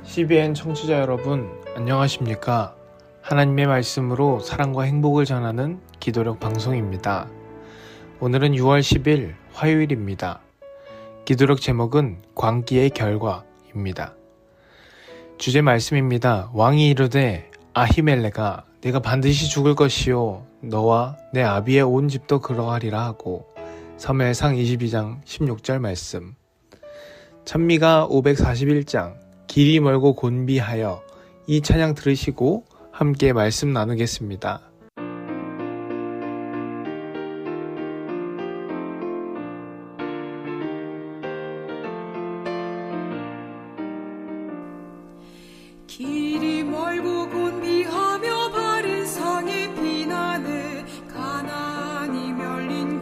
CBN 청취자 여러분, 안녕하십니까? 하나님의 말씀으로 사랑과 행복을 전하는 기도력 방송입니다. 오늘은 6월 10일 화요일입니다. 기도력 제목은 광기의 결과입니다. 주제 말씀입니다. 왕이 이르되 아히멜레가 내가 반드시 죽을 것이요 너와 내 아비의 온 집도 그러하리라 하고. 사무엘상 22장 16절 말씀. 찬미가 541장 길이 멀고 곤비하여, 이 찬양 들으시고 함께 말씀 나누겠습니다. 길이 멀고 곤비하며 바른 상에 피나네. 가나안이 멸린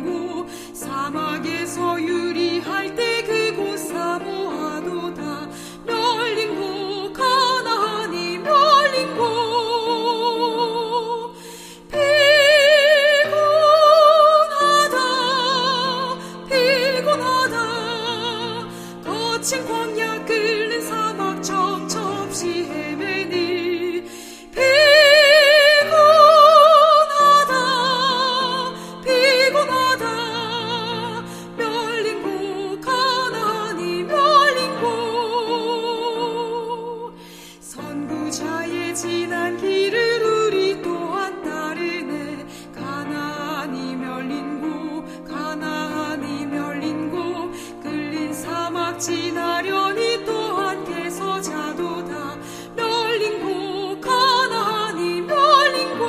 곳 사막에서 유리할 때 그곳 사모하도다. 멸린 곳 가나안이 멸린 곳 피곤하다 거친 광야 끓는 사막 첩첩시 헤매니 피곤하다 멸린 곳 가나안이 멸린 곳. 선구자의 지난 길을 우리 또한 따르네. 가나안이 멸린 곳 끌린 사막 지나려니 또한 개서자도다. 멸린 곳 가나안이 멸린 곳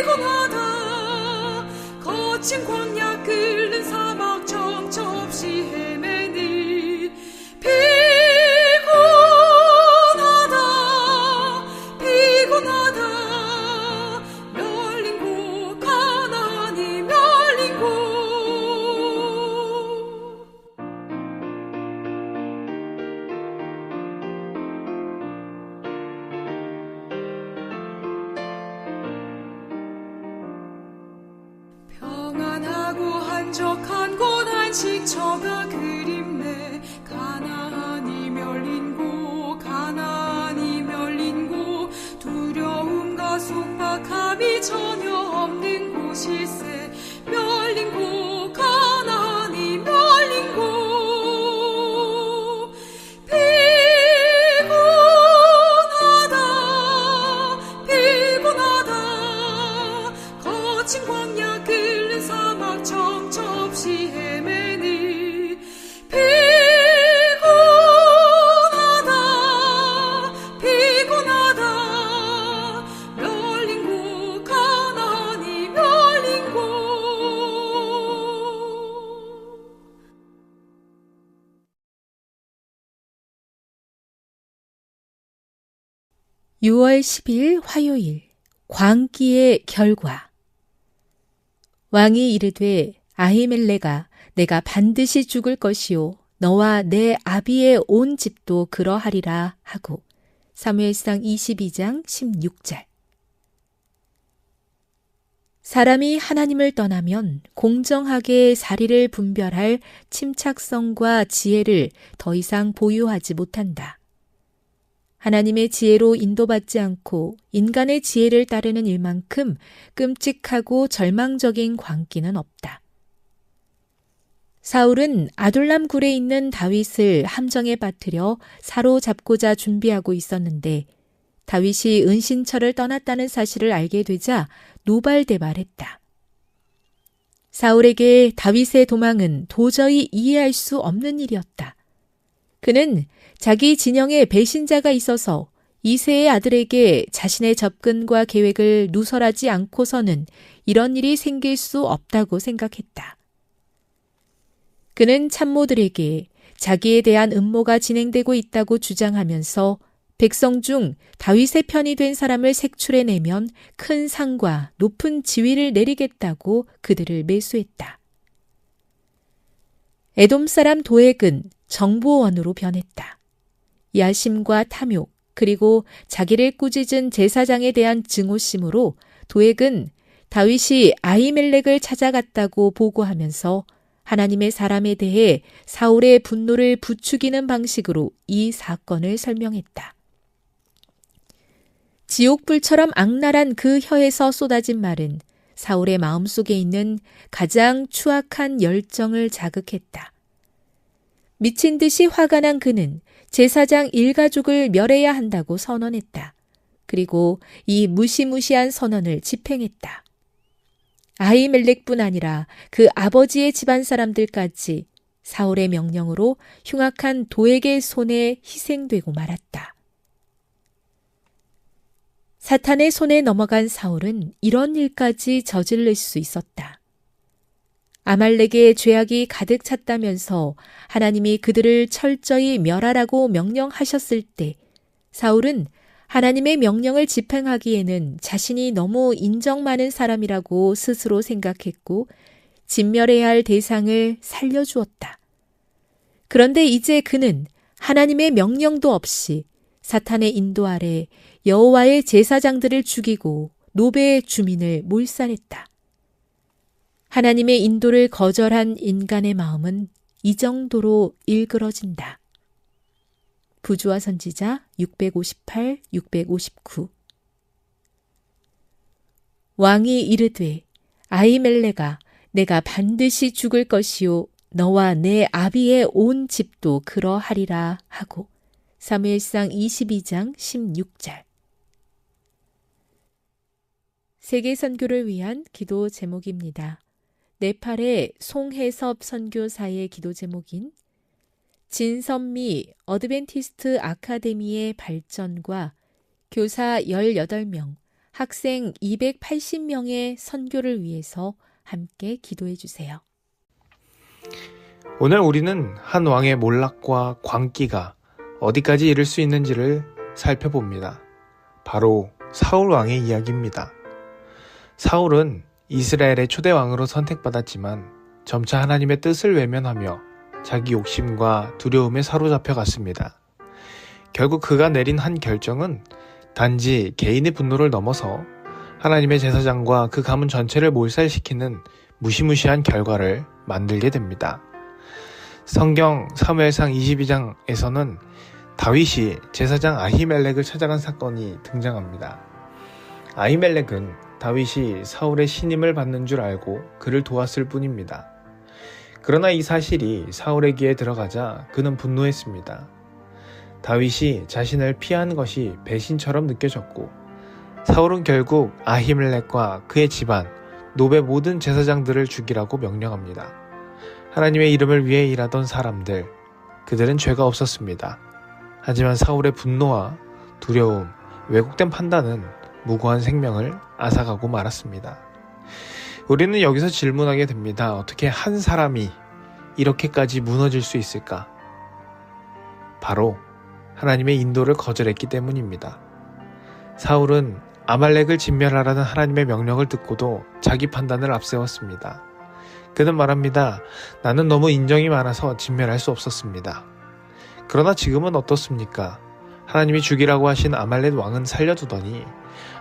피곤하다 거친 광야 끓는 사막 첩첩시 헤매니 피곤하다 멸린 곳 가나안이 멸린 곳. 평안하고 한적한 곳 안식처가 그립네. 가나안이 멸린 곳 두려움과 속박함이 전혀 없는 곳일세. 멸린 곳 가나안이 멸린 곳 피곤하다 거친 광야 끓는 사막 첩첩시 헤매니 피곤하다 멸린 곳 가나안이 멸린 곳. 6월 10일 화요일 광기의 결과. 왕이 이르되 아히멜레가 내가 반드시 죽을 것이요 너와 내 아비의 온 집도 그러하리라 하고. 사무엘상 22장 16절. 사람이 하나님을 떠나면 공정하게 사리를 분별할 침착성과 지혜를 더 이상 보유하지 못한다. 하나님의 지혜로 인도받지 않고 인간의 지혜를 따르는 일만큼 끔찍하고 절망적인 광기는 없다. 사울은 아둘람 굴에 있는 다윗을 함정에 빠뜨려 사로잡고자 준비하고 있었는데 다윗이 은신처를 떠났다는 사실을 알게 되자 노발대발했다. 사울에게 다윗의 도망은 도저히 이해할 수 없는 일이었다. 그는 자기 진영에 배신자가 있어서 이새의 아들에게 자신의 접근과 계획을 누설하지 않고서는 이런 일이 생길 수 없다고 생각했다. 그는 참모들에게 자기에 대한 음모가 진행되고 있다고 주장하면서 백성 중 다윗의 편이 된 사람을 색출해내면 큰 상과 높은 지위를 내리겠다고 그들을 매수했다. 에돔 사람 도액은 정보원으로 변했다. 야심과 탐욕, 그리고 자기를 꾸짖은 제사장에 대한 증오심으로 도액은 다윗이 아히멜렉을 찾아갔다고 보고하면서 하나님의 사람에 대해 사울의 분노를 부추기는 방식으로 이 사건을 설명했다. 지옥불처럼 악랄한 그 혀에서 쏟아진 말은 사울의 마음속에 있는 가장 추악한 열정을 자극했다. 미친 듯이 화가 난 그는 제사장 일가족을 멸해야 한다고 선언했다. 그리고 이 무시무시한 선언을 집행했다. 아히멜렉뿐 아니라 그 아버지의 집안 사람들까지 사울의 명령으로 흉악한 도액의 손에 희생되고 말았다. 사탄의 손에 넘어간 사울은 이런 일까지 저지를 수 있었다. 아말렉의 죄악이 가득 찼다면서 하나님이 그들을 철저히 멸하라고 명령하셨을 때 사울은 하나님의 명령을 집행하기에는 자신이 너무 인정 많은 사람이라고 스스로 생각했고 진멸해야 할 대상을 살려주었다. 그런데 이제 그는 하나님의 명령도 없이 사탄의 인도 아래 여호와의 제사장들을 죽이고 노베의 주민을 몰살했다. 하나님의 인도를 거절한 인간의 마음은 이 정도로 일그러진다. 부조화 선지자 658, 659. 왕이 이르되 아히멜렉아 내가 반드시 죽을 것이요 너와 내 아비의 온 집도 그러하리라 하고 사무엘상 22장 16절. 세계 선교를 위한 기도 제목입니다. 네팔의 송혜섭 선교사의 기도 제목인 진선미 어드벤티스트 아카데미의 발전과 교사 18명, 학생 280명의 선교를 위해서 함께 기도해 주세요. 오늘 우리는 한 왕의 몰락과 광기가 어디까지 이를 수 있는지를 살펴봅니다. 바로 사울 왕의 이야기입니다. 사울은 이스라엘의 초대 왕으로 선택받았지만 점차 하나님의 뜻을 외면하며 자기 욕심과 두려움에 사로잡혀 갔습니다. 결국 그가 내린 한 결정은 단지 개인의 분노를 넘어서 하나님의 제사장과 그 가문 전체를 몰살시키는 무시무시한 결과를 만들게 됩니다. 성경 사무엘상 22장에서는 다윗이 제사장 아히멜렉을 찾아간 사건이 등장합니다. 아히멜렉은 다윗이 사울의 신임을 받는 줄 알고 그를 도왔을 뿐입니다. 그러나 이 사실이 사울의 귀에 들어가자 그는 분노했습니다. 다윗이 자신을 피한 것이 배신처럼 느껴졌고 사울은 결국 아히멜렉과 그의 집안, 노베 모든 제사장들을 죽이라고 명령합니다. 하나님의 이름을 위해 일하던 사람들, 그들은 죄가 없었습니다. 하지만 사울의 분노와 두려움, 왜곡된 판단은 무고한 생명을 앗아가고 말았습니다. 우리는 여기서 질문하게 됩니다. 어떻게 한 사람이 이렇게까지 무너질 수 있을까? 바로 하나님의 인도를 거절했기 때문입니다. 사울은 아말렉을 진멸하라는 하나님의 명령을 듣고도 자기 판단을 앞세웠습니다. 그는 말합니다. 나는 너무 인정이 많아서 진멸할 수 없었습니다. 그러나 지금은 어떻습니까? 하나님이 죽이라고 하신 아말렉 왕은 살려두더니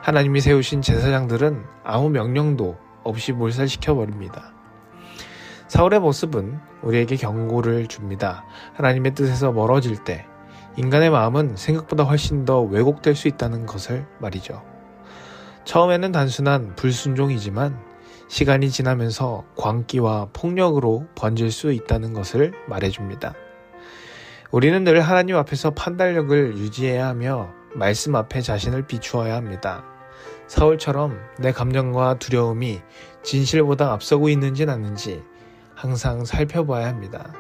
하나님이 세우신 제사장들은 아무 명령도 없이 몰살시켜버립니다. 사울의 모습은 우리에게 경고를 줍니다. 하나님의 뜻에서 멀어질 때 인간의 마음은 생각보다 훨씬 더 왜곡될 수 있다는 것을 말이죠. 처음에는 단순한 불순종이지만 시간이 지나면서 광기와 폭력으로 번질 수 있다는 것을 말해줍니다. 우리는 늘 하나님 앞에서 판단력을 유지해야 하며 말씀 앞에 자신을 비추어야 합니다. 사울처럼 내 감정과 두려움이 진실보다 앞서고 있는지 않는지 항상 살펴봐야 합니다.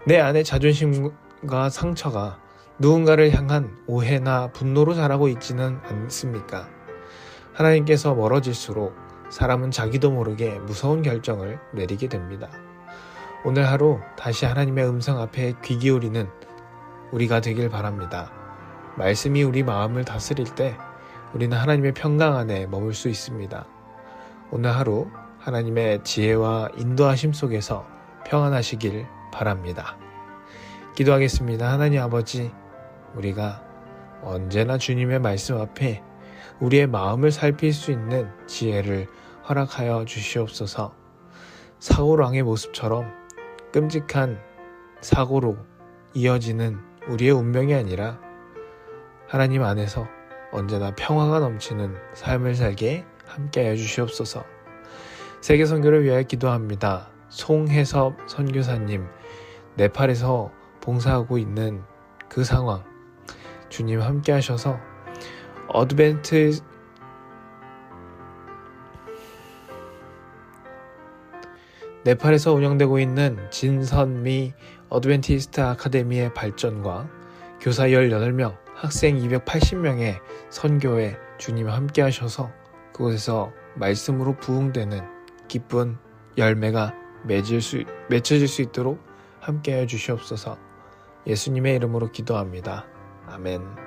내 안의 자존심과 상처가 누군가를 향한 오해나 분노로 자라고 있지는 않습니까? 하나님께서 멀어질수록 사람은 자기도 모르게 무서운 결정을 내리게 됩니다. 오늘 하루 다시 하나님의 음성 앞에 귀 기울이는 우리가 되길 바랍니다. 말씀이 우리 마음을 다스릴 때 우리는 하나님의 평강 안에 머물 수 있습니다. 오늘 하루 하나님의 지혜와 인도하심 속에서 평안하시길 바랍니다. 기도하겠습니다. 하나님 아버지, 우리가 언제나 주님의 말씀 앞에 우리의 마음을 살필 수 있는 지혜를 허락하여 주시옵소서. 사울 왕의 모습처럼 끔찍한 사고로 이어지는 우리의 운명이 아니라 하나님 안에서 언제나 평화가 넘치는 삶을 살게 함께하여 주시옵소서. 세계 선교를 위하여 기도합니다. 송혜섭 선교사님, 네팔에서 봉사하고 있는 그 상황 주님 함께하셔서 네팔에서 운영되고 있는 진선미 어드벤티스트 아카데미의 발전과 교사 18명, 학생 280명의 선교에 주님 함께 하셔서 그곳에서 말씀으로 부흥되는 기쁜 열매가 맺혀질 수 있도록 함께 해 주시옵소서. 예수님의 이름으로 기도합니다. 아멘.